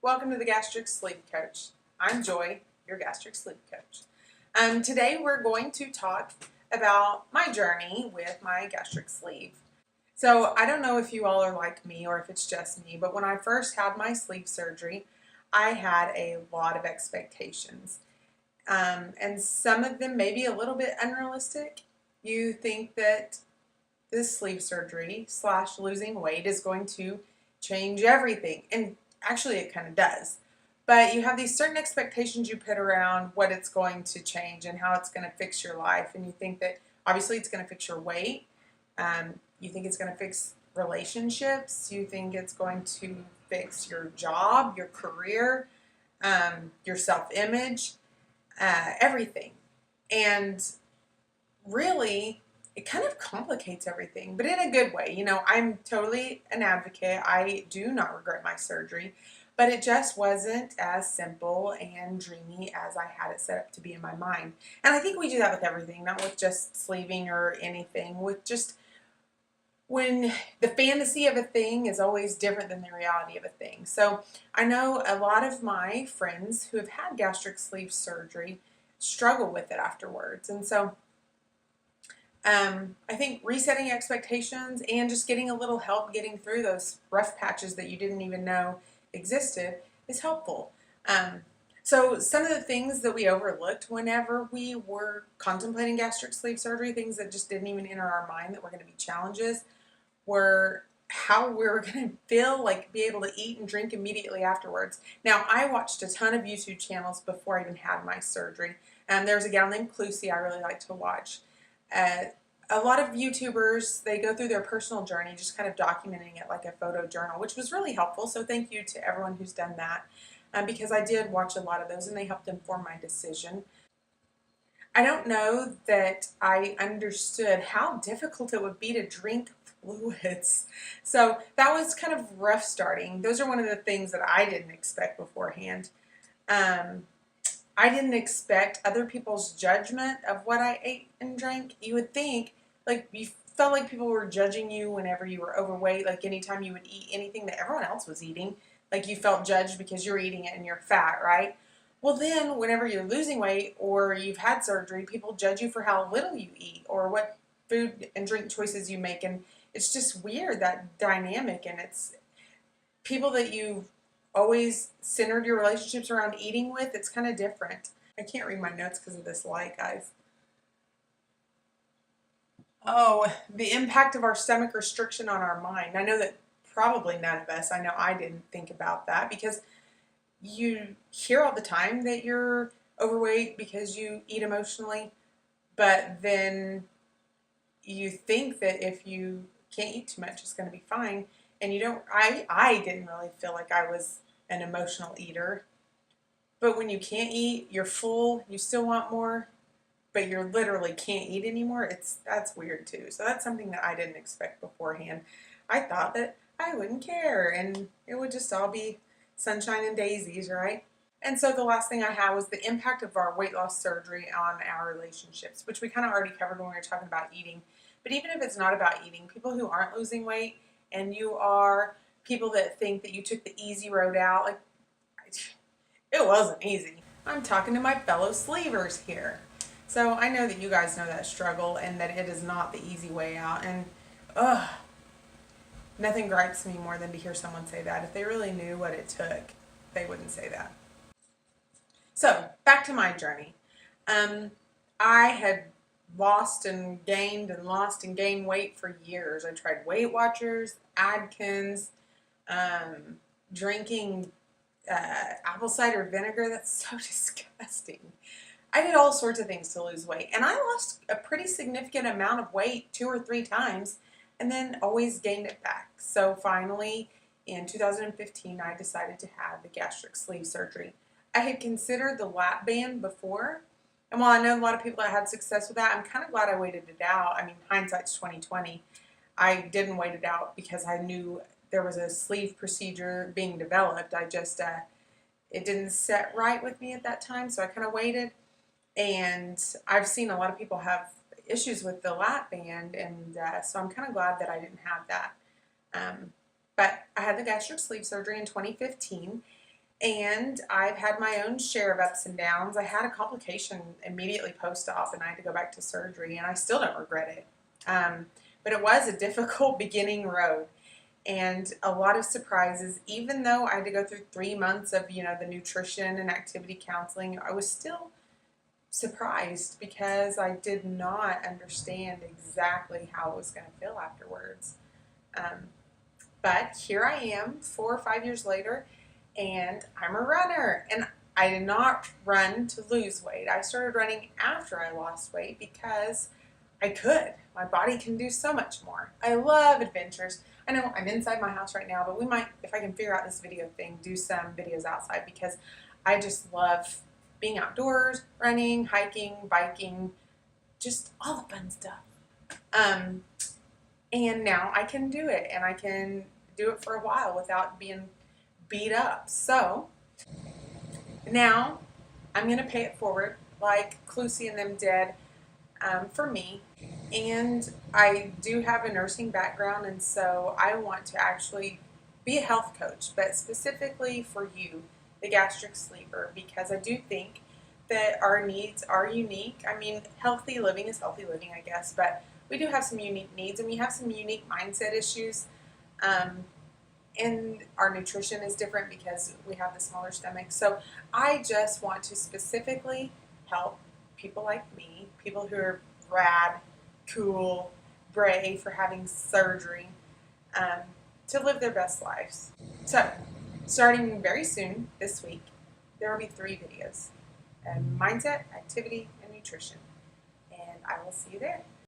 Welcome to the Gastric Sleep Coach. I'm Joy, your Gastric Sleep Coach. Today we're going to talk about my journey with my gastric sleeve. So I don't know if you all are like me or if it's just me, but when I first had my sleeve surgery, I had a lot of expectations. And some of them may be a little bit unrealistic. You think that this sleeve surgery / losing weight is going to change everything. And actually it kind of does. But you have these certain expectations you put around what it's going to change and how it's going to fix your life. And you think that obviously it's going to fix your weight. You think it's going to fix relationships. You think it's going to fix your job, your career, your self-image, everything. And really, it kind of complicates everything, but in a good way. You know, I'm totally an advocate. I do not regret my surgery, but it just wasn't as simple and dreamy as I had it set up to be in my mind. And I think we do that with everything, not with just sleeving or anything, with just when the fantasy of a thing is always different than the reality of a thing. So I know a lot of my friends who have had gastric sleeve surgery struggle with it afterwards. And so I think resetting expectations and just getting a little help getting through those rough patches that you didn't even know existed is helpful. So some of the things that we overlooked whenever we were contemplating gastric sleeve surgery, things that just didn't even enter our mind that were going to be challenges, were how we were going to feel, like be able to eat and drink immediately afterwards. Now, I watched a ton of YouTube channels before I even had my surgery. There's a gal named Clusie I really like to watch. A lot of YouTubers, they go through their personal journey, just kind of documenting it like a photo journal, which was really helpful. So thank you to everyone who's done that, because I did watch a lot of those and they helped inform my decision. I don't know that I understood how difficult it would be to drink fluids. So that was kind of rough starting. Those are one of the things that I didn't expect beforehand. I didn't expect other people's judgment of what I ate and drank. You would think, like, you felt like people were judging you whenever you were overweight, like anytime you would eat anything that everyone else was eating, like you felt judged because you're eating it and you're fat, right? Well, then whenever you're losing weight or you've had surgery, people judge you for how little you eat or what food and drink choices you make. And it's just weird, that dynamic. And it's people that you've always centered your relationships around eating with, it's kind of different. I can't read my notes because of this light, guys. Oh, the impact of our stomach restriction on our mind. I know that probably none of us, I know I didn't think about that, because you hear all the time that you're overweight because you eat emotionally, but then you think that if you can't eat too much, it's going to be fine. And you don't, I didn't really feel like I was an emotional eater. But when you can't eat, you're full, you still want more, but you literally can't eat anymore, that's weird too. So that's something that I didn't expect beforehand. I thought that I wouldn't care and it would just all be sunshine and daisies, right? And so the last thing I had was the impact of our weight loss surgery on our relationships, which we kind of already covered when we were talking about eating. But even if it's not about eating, people who aren't losing weight and you are people that think that you took the easy road out, like, it wasn't easy. I'm talking to my fellow sleevers here. So I know that you guys know that struggle and that it is not the easy way out. And nothing gripes me more than to hear someone say that. If they really knew what it took, they wouldn't say that. So back to my journey. I had lost and gained and lost and gained weight for years. I tried Weight Watchers, Atkins, drinking apple cider vinegar. That's so disgusting. I did all sorts of things to lose weight, and I lost a pretty significant amount of weight 2 or 3 times and then always gained it back. So finally, in 2015, I decided to have the gastric sleeve surgery. I had considered the lap band before, and while I know a lot of people that had success with that, I'm kind of glad I waited it out. I mean, hindsight's 2020. I didn't wait it out because I knew there was a sleeve procedure being developed. I just, it didn't set right with me at that time, so I kind of waited. And I've seen a lot of people have issues with the lap band, and so I'm kind of glad that I didn't have that. But I had the gastric sleeve surgery in 2015, And I've had my own share of ups and downs. I had a complication immediately post-op, and I had to go back to surgery, and I still don't regret it. But it was a difficult beginning road, and a lot of surprises. Even though I had to go through 3 months of, the nutrition and activity counseling, I was still surprised because I did not understand exactly how it was going to feel afterwards. But here I am 4 or 5 years later, and I'm a runner. And I did not run to lose weight. I started running after I lost weight because I could. My body can do so much more. I love adventures. I know I'm inside my house right now, but we might, if I can figure out this video thing, do some videos outside because I just love being outdoors, running, hiking, biking, just all the fun stuff. And now I can do it, and I can do it for a while without being beat up. So now I'm going to pay it forward like Clusie and them did for me. And I do have a nursing background, and so I want to actually be a health coach, but specifically for you, the gastric sleeper, because I do think that our needs are unique. I mean, healthy living is healthy living, I guess, but we do have some unique needs, and we have some unique mindset issues. And our nutrition is different because we have the smaller stomach. So I just want to specifically help people like me, people who are rad, cool, brave for having surgery, to live their best lives. So starting very soon this week, there will be 3 videos: mindset, activity, and nutrition. And I will see you there.